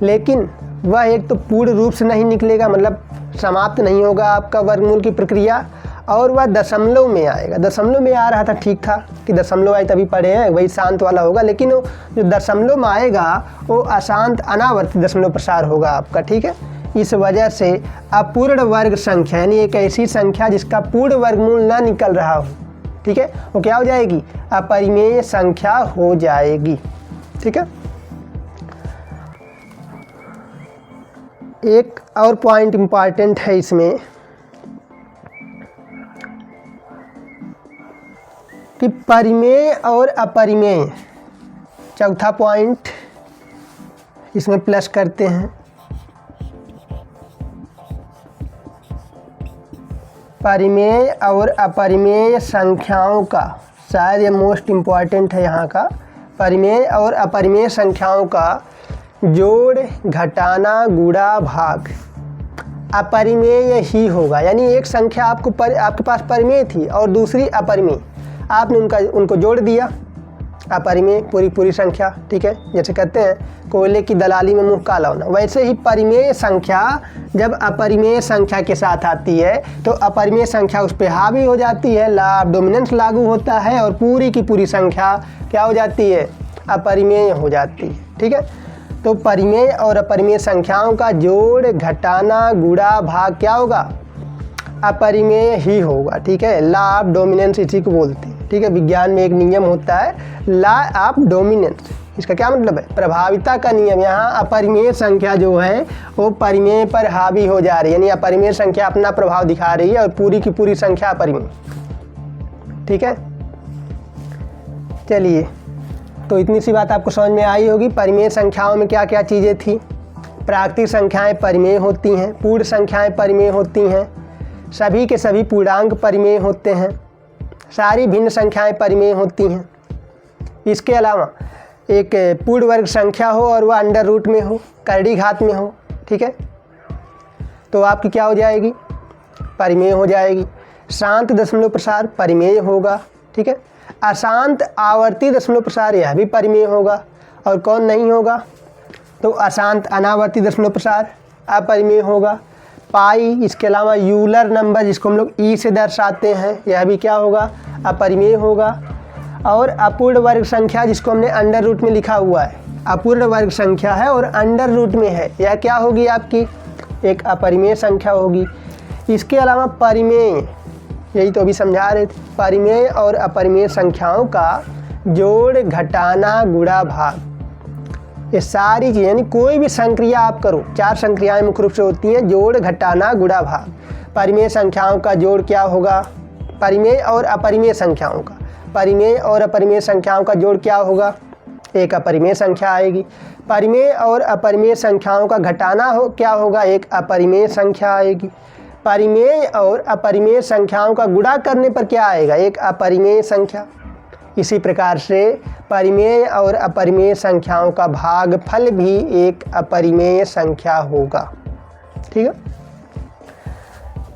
लेकिन वह एक तो पूर्ण रूप से नहीं निकलेगा, मतलब समाप्त नहीं होगा आपका वर्गमूल की प्रक्रिया, और वह दशमलव में आएगा। दशमलव में आ रहा था, ठीक था कि दशमलव आए तभी पढ़े हैं, वही शांत वाला होगा, लेकिन वो जो दशमलव में आएगा वो अशांत अनावर्ती दशमलव प्रसार होगा आपका, ठीक है। इस वजह से अपूर्ण वर्ग संख्या यानी एक ऐसी संख्या जिसका पूर्ण वर्गमूल ना निकल रहा हो, ठीक है, वो क्या हो जाएगी, अपरिमेय संख्या हो जाएगी, ठीक है। एक और पॉइंट इम्पॉर्टेंट है इसमें कि परिमेय और अपरिमेय, चौथा पॉइंट इसमें प्लस करते हैं। परिमेय और अपरिमेय संख्याओं का, शायद ये मोस्ट इम्पॉर्टेंट है यहाँ का, परिमेय और अपरिमेय संख्याओं का जोड़, घटाना, गुणा, भाग अपरिमेय ही होगा। यानी एक संख्या आपके पास परिमेय थी और दूसरी अपरिमेय, आपने उनको जोड़ दिया, अपरिमेय पूरी संख्या, ठीक है। जैसे कहते हैं कोयले की दलाली में मुंह काला होना, वैसे ही परिमेय संख्या जब अपरिमेय संख्या के साथ आती है तो अपरिमेय संख्या उस पर हावी हो जाती है, लॉ ऑफ डोमिनेंस लागू होता है और पूरी की पूरी संख्या क्या हो जाती है, अपरिमेय हो जाती है, ठीक है। तो परिमेय और अपरिमेय संख्याओं का जोड़, घटाना, गुणा, भाग क्या होगा, अपरिमेय ही होगा, ठीक है। लॉ ऑफ डोमिनेंस इसी को बोलते हैं, ठीक है। विज्ञान में एक नियम होता है लॉ ऑफ डोमिनेंस, इसका क्या मतलब है, प्रभाविता का नियम। यहाँ अपरिमेय संख्या जो है वो परिमेय पर हावी हो जा रही है, यानी अपरिमेय संख्या अपना प्रभाव दिखा रही है और पूरी की पूरी संख्या अपरिमेय, ठीक है। चलिए, तो इतनी सी बात आपको समझ में आई होगी। परिमेय संख्याओं में क्या क्या चीज़ें थी, प्राकृतिक संख्याएं परिमेय होती हैं, पूर्ण संख्याएं परिमेय होती हैं, सभी के सभी पूर्णांक परिमेय होते हैं, सारी भिन्न संख्याएं परिमेय होती हैं। इसके अलावा एक पूर्ण वर्ग संख्या हो और वह अंडर रूट में हो, करड़ी घात में हो, ठीक है, तो आपकी क्या हो जाएगी, परिमेय हो जाएगी। शांत दशमलव प्रसार परिमेय होगा, ठीक है। अशांत आवर्ती दशमलव प्रसार यह भी परिमेय होगा, और कौन नहीं होगा, तो अशांत अनावर्ती दशमलव प्रसार अपरिमेय होगा। पाई, इसके अलावा यूलर नंबर जिसको हम लोग ई से दर्शाते हैं, यह भी क्या होगा, अपरिमेय होगा। और अपूर्ण वर्ग संख्या जिसको हमने अंडर रूट में लिखा हुआ है, अपूर्ण वर्ग संख्या है और अंडर रूट में है, यह क्या होगी आपकी, एक अपरिमेय संख्या होगी। इसके अलावा परिमेय, यही तो अभी समझा रहे थे, परिमेय और अपरिमेय संख्याओं का जोड़, घटाना, गुणा, भाग, ये सारी चीज़, यानी कोई भी संक्रिया आप करो, 4 संक्रियाएं मुख्य रूप से होती हैं, जोड़, घटाना, गुणा, भाग। परिमेय संख्याओं का जोड़ क्या होगा, परिमेय और अपरिमेय संख्याओं का, परिमेय और अपरिमेय संख्याओं का जोड़ क्या होगा, एक अपरिमेय संख्या आएगी। परिमेय और अपरिमेय संख्याओं का घटाना क्या होगा, एक अपरिमेय संख्या आएगी। परिमेय और अपरिमेय संख्याओं का गुणा करने पर क्या आएगा, एक अपरिमेय संख्या। इसी प्रकार से परिमेय और अपरिमेय संख्याओं का भागफल भी एक अपरिमेय संख्या होगा, ठीक है।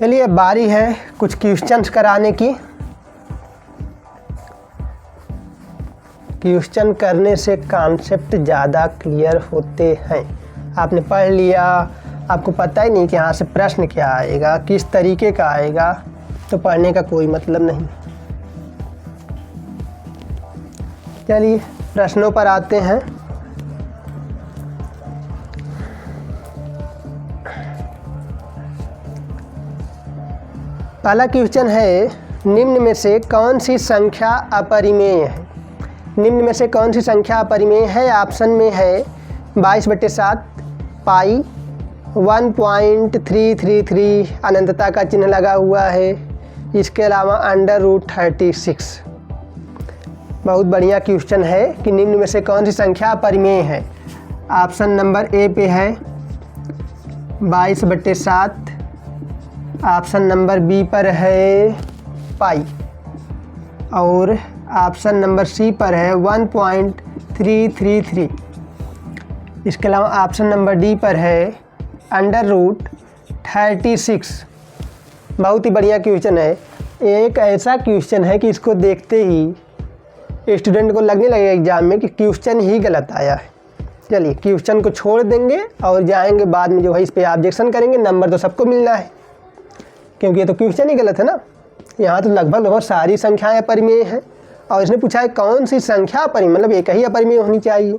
चलिए, बारी है कुछ क्वेश्चंस कराने की। क्वेश्चन करने से कॉन्सेप्ट ज़्यादा क्लियर होते हैं। आपने पढ़ लिया, आपको पता ही नहीं कि यहाँ से प्रश्न क्या आएगा, किस तरीके का आएगा, तो पढ़ने का कोई मतलब नहीं। चलिए प्रश्नों पर आते हैं। पहला क्वेश्चन है, निम्न में से कौन सी संख्या अपरिमेय है। निम्न में से कौन सी संख्या अपरिमेय है, ऑप्शन में है 22/7, पाई, 1.333 अनंतता का चिन्ह लगा हुआ है, इसके अलावा अंडर रूट 36। बहुत बढ़िया क्वेश्चन है कि निम्न में से कौन सी संख्या अपरिमेय है। ऑप्शन नंबर ए पे है 22/7, ऑप्शन नंबर बी पर है पाई, और ऑप्शन नंबर सी पर है 1.333। इसके अलावा ऑप्शन नंबर डी पर है अंडर रूट 36। बहुत ही बढ़िया क्वेश्चन है। एक ऐसा क्वेश्चन है कि इसको देखते ही स्टूडेंट को लगने लगेगा एग्जाम में कि क्वेश्चन ही गलत आया है। चलिए क्वेश्चन को छोड़ देंगे और जाएंगे बाद में जो है इस पर ऑब्जेक्शन करेंगे। नंबर तो सबको मिलना है, क्योंकि ये तो क्वेश्चन ही गलत है ना। यहाँ तो लगभग सारी संख्याएं अपरिमेय हैं और इसने पूछा है कौन सी संख्या अपरिमेय, मतलब एक ही अपरिमेय होनी चाहिए।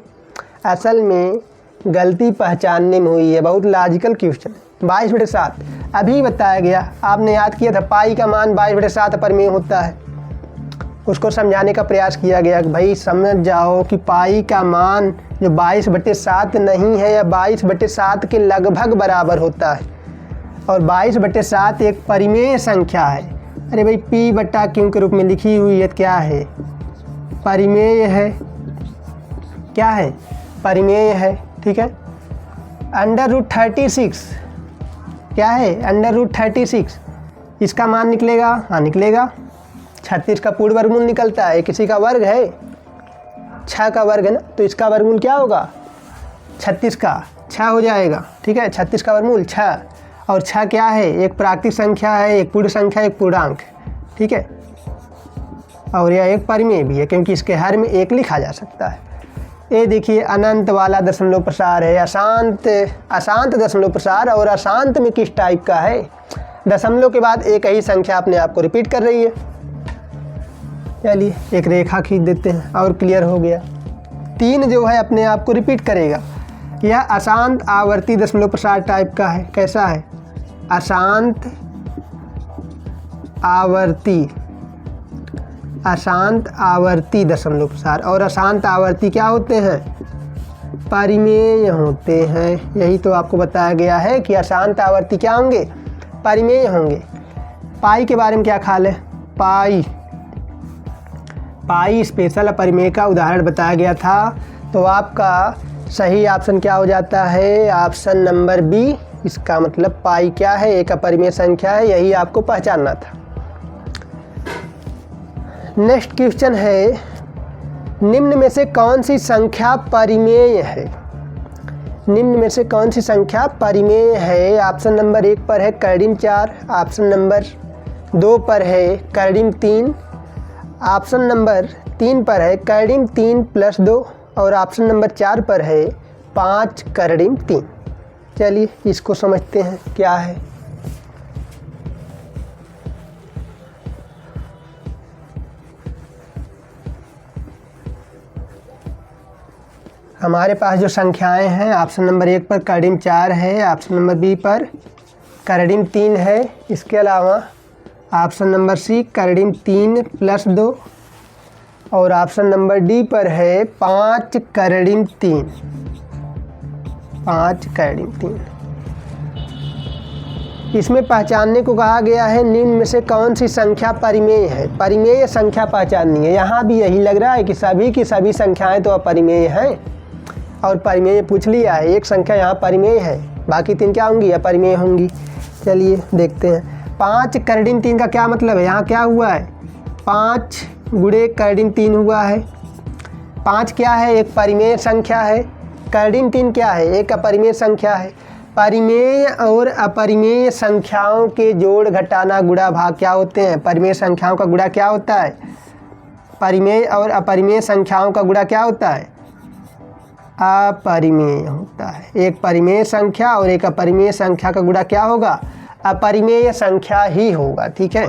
असल में गलती पहचानने में हुई है। बहुत लॉजिकल क्वेश्चन। 22/7 अभी बताया गया, आपने याद किया था पाई का मान 22/7 अपरिमेय होता है। उसको समझाने का प्रयास किया गया कि भाई समझ जाओ कि पाई का मान जो 22/7 नहीं है या 22/7 के लगभग बराबर होता है, और 22/7 एक परिमेय संख्या है। अरे भाई P/Q के रूप में लिखी हुई है, क्या है, परिमेय है। क्या है, परिमेय है, ठीक है। अंडर रूट 36 क्या है, अंडर रूट 36 इसका मान निकलेगा, हाँ निकलेगा। 36 का पूर्ण वर्गमूल निकलता है, किसी का वर्ग है 6 का वर्ग है ना, तो इसका वर्गमूल क्या होगा 36 का 6 हो जाएगा। ठीक है, 36 का वर्गमूल 6, और 6 क्या है, एक प्राकृतिक संख्या है, एक पूर्ण संख्या, एक पूर्णांक। ठीक है, और यह एक परिमेय भी है क्योंकि इसके हर में एक लिखा जा सकता है। ये देखिए अनंत वाला दशमलव प्रसार है, अशांत दशमलव प्रसार, और अशांत में किस टाइप का है, दशमलव के बाद एक ही संख्या अपने आप को रिपीट कर रही है। चलिए एक रेखा खींच देते हैं और क्लियर हो गया। 3 जो है अपने आप को रिपीट करेगा। यह अशांत आवर्ती दशमलव प्रसार टाइप का है। कैसा है, अशांत आवर्ती दशमलव प्रसार। और अशांत आवर्ती क्या होते हैं, परिमेय होते हैं। यही तो आपको बताया गया है कि अशांत आवर्ती क्या होंगे, परिमेय होंगे। पाई के बारे में क्या ख्याल है, पाई स्पेशल अपरिमेय का उदाहरण बताया गया था। तो आपका सही ऑप्शन क्या हो जाता है, ऑप्शन नंबर बी। इसका मतलब पाई क्या है, एक अपरिमेय संख्या है, यही आपको पहचानना था। नेक्स्ट क्वेश्चन है, निम्न में से कौन सी संख्या परिमेय है, निम्न में से कौन सी संख्या परिमेय है। ऑप्शन नंबर 1 पर है कर्डिम 4, ऑप्शन नंबर 2 पर है कर्डिम 3, ऑप्शन नंबर 3 पर है कर्डिम 3 + 2, और ऑप्शन नंबर 4 पर है 5 कर्डिम 3। चलिए इसको समझते हैं क्या है। हमारे पास जो संख्याएं हैं, ऑप्शन नंबर 1 पर कर्डिम 4 है, ऑप्शन नंबर बी पर कर्डिम 3 है, इसके अलावा ऑप्शन नंबर सी कर्डिम 3 + 2, और ऑप्शन नंबर डी पर है 5 कर्डिम 3, 5 कर्डिम 3। इसमें पहचानने को कहा गया है निम्न में से कौन सी संख्या परिमेय है। परिमेय संख्या पहचाननी है। यहाँ भी यही लग रहा है कि सभी की सभी संख्याएं तो अपरिमेय हैं, और परिमेय पूछ लिया है, एक संख्या यहाँ परिमेय है, बाकी 3 क्या होंगी, अपरिमेय होंगी। चलिए देखते हैं। 5 कर्डिम 3 का क्या मतलब है, यहाँ क्या हुआ है, 5 गुणे कर्डिम 3 हुआ है। 5 क्या है, एक परिमेय संख्या है। कर्डिम 3 क्या है, एक अपरिमेय संख्या है। परिमेय और अपरिमेय संख्याओं के जोड़, घटाना, गुणा, भाग क्या होते हैं, परिमेय संख्याओं का गुणा क्या होता है, परिमेय और अपरिमेय संख्याओं का गुणा क्या होता है, अपरिमेय होता है। एक परिमेय संख्या और एक अपरिमेय संख्या का गुणा क्या होगा, अपरिमेय संख्या ही होगा। ठीक है,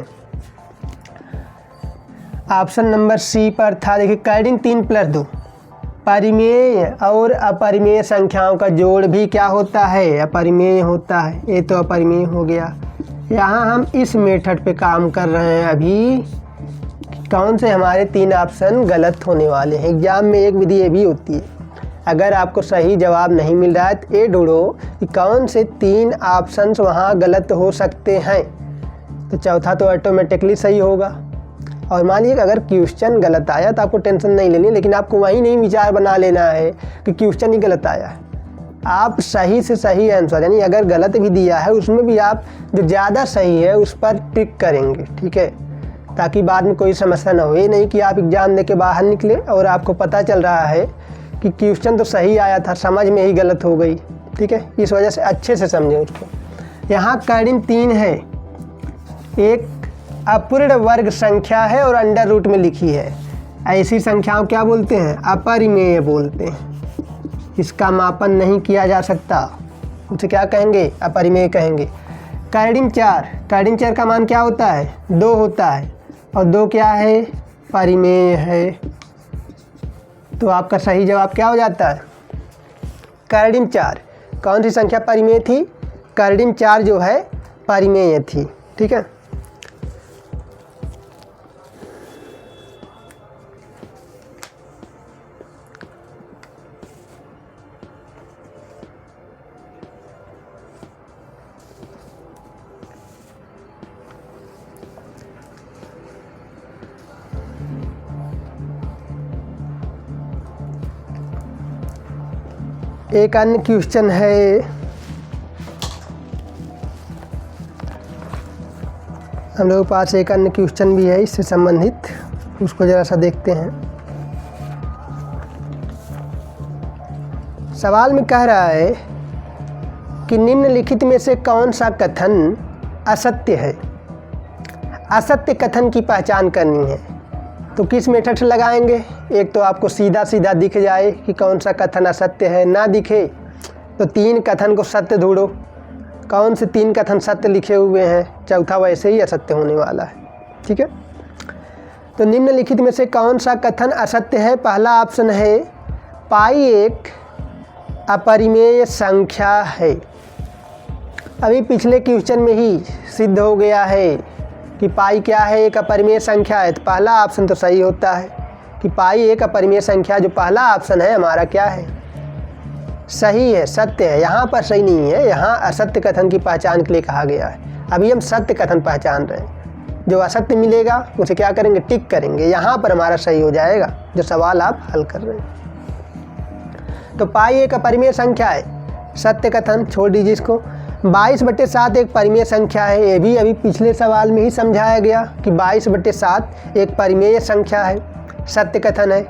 ऑप्शन नंबर सी पर था। देखिए कर्डिम 3 + 2, परिमेय और अपरिमेय संख्याओं का जोड़ भी क्या होता है, अपरिमेय होता है। ये तो अपरिमेय हो गया। यहाँ हम इस मेथड पे काम कर रहे हैं अभी, कौन से हमारे 3 ऑप्शन गलत होने वाले हैं। एग्जाम में एक विधि ये भी होती है, अगर आपको सही जवाब नहीं मिल रहा है तो ये ढूंढो कि कौन से 3 ऑप्शंस वहाँ गलत हो सकते हैं, तो चौथा तो ऑटोमेटिकली सही होगा। और मान लीजिए अगर क्वेश्चन गलत आया तो आपको टेंशन नहीं लेनी, लेकिन आपको वहीं नहीं विचार बना लेना है कि क्वेश्चन ही गलत आया है। आप सही से सही आंसर, यानी अगर गलत भी दिया है उसमें भी आप जो ज़्यादा सही है उस पर टिक करेंगे। ठीक है, ताकि बाद में कोई समस्या ना हो। ये नहीं कि आप एग्ज़ाम दे के बाहर निकले और आपको पता चल रहा है कि क्वेश्चन तो सही आया था, समझ में ही गलत हो गई। ठीक है, इस वजह से अच्छे से समझें उसको। यहाँ कर्डिम 3 है, एक अपूर्ण वर्ग संख्या है और अंडर रूट में लिखी है। ऐसी संख्याओं क्या बोलते हैं, अपरिमेय बोलते हैं। इसका मापन नहीं किया जा सकता, उसे क्या कहेंगे, अपरिमेय कहेंगे। कर्डिम 4 का मान क्या होता है, 2 होता है, और 2 क्या है, परिमेय है। तो आपका सही जवाब क्या हो जाता है, कर्डिम 4। कौन सी संख्या परिमेय थी, कर्डिम 4 जो है परिमेय थी। ठीक है, एक अन्य क्वेश्चन है, हम लोगों के पास एक अन्य क्वेश्चन भी है इससे संबंधित, उसको ज़रा सा देखते हैं। सवाल में कह रहा है कि निम्नलिखित में से कौन सा कथन असत्य है। असत्य कथन की पहचान करनी है, तो किस मेथड से लगाएंगे। एक तो आपको सीधा सीधा दिख जाए कि कौन सा कथन असत्य है, ना दिखे तो 3 कथन को सत्य ढूंढो, कौन से 3 कथन सत्य लिखे हुए हैं, चौथा वैसे ही असत्य होने वाला है। ठीक है, तो निम्नलिखित में से कौन सा कथन असत्य है। पहला ऑप्शन है पाई एक अपरिमेय संख्या है। अभी पिछले क्वेश्चन में ही सिद्ध हो गया है कि पाई क्या है, एक अपरिमेय संख्या है। तो पहला ऑप्शन तो सही होता है कि पाई एक अपरिमेय संख्या, जो पहला ऑप्शन है हमारा क्या है, सही है, सत्य है। यहाँ पर सही नहीं है, यहाँ असत्य कथन की पहचान के लिए कहा गया है। अभी हम सत्य कथन पहचान रहे हैं, जो असत्य मिलेगा उसे क्या करेंगे, टिक करेंगे। यहाँ पर हमारा सही हो जाएगा जो सवाल आप हल कर रहे हैं। तो पाई एक अपरिमेय संख्या है, सत्य कथन छोड़ दीजिए इसको। 22/7 एक परिमेय संख्या है, ये भी अभी पिछले सवाल में ही समझाया गया कि 22/7 एक परिमेय संख्या है, सत्य कथन है।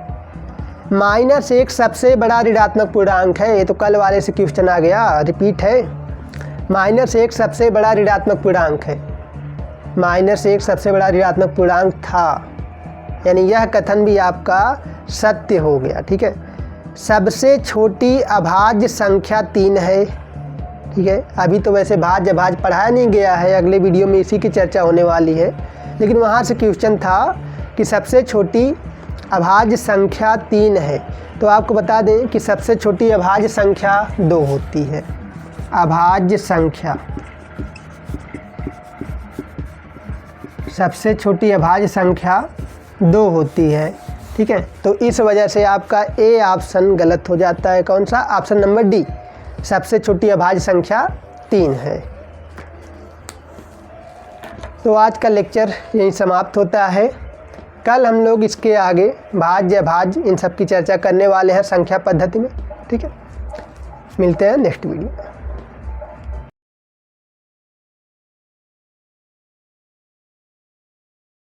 -1 सबसे बड़ा ऋणात्मक पूर्णांक है, ये तो कल वाले से क्वेश्चन आ गया, रिपीट है। -1 सबसे बड़ा ऋणात्मक पूर्णांक है, -1 सबसे बड़ा ऋणात्मक पूर्णांक था, यानी यह कथन भी आपका सत्य हो गया। ठीक है, सबसे छोटी अभाज्य संख्या 3 है। ठीक है, अभी तो वैसे भाज्य अभाज्य पढ़ाया नहीं गया है, अगले वीडियो में इसी की चर्चा होने वाली है, लेकिन वहाँ से क्वेश्चन था कि सबसे छोटी अभाज्य संख्या 3 है। तो आपको बता दें कि सबसे छोटी अभाज्य संख्या 2 होती है। अभाज्य संख्या, सबसे छोटी अभाज्य संख्या 2 होती है। ठीक है, तो इस वजह से आपका ए ऑप्शन गलत हो जाता है। कौन सा, ऑप्शन नंबर डी, सबसे छोटी अभाज्य संख्या 3 है। तो आज का लेक्चर यहीं समाप्त होता है। कल हम लोग इसके आगे भाज्य अभाज्य इन सब की चर्चा करने वाले हैं संख्या पद्धति में। ठीक है, मिलते हैं नेक्स्ट वीडियो में।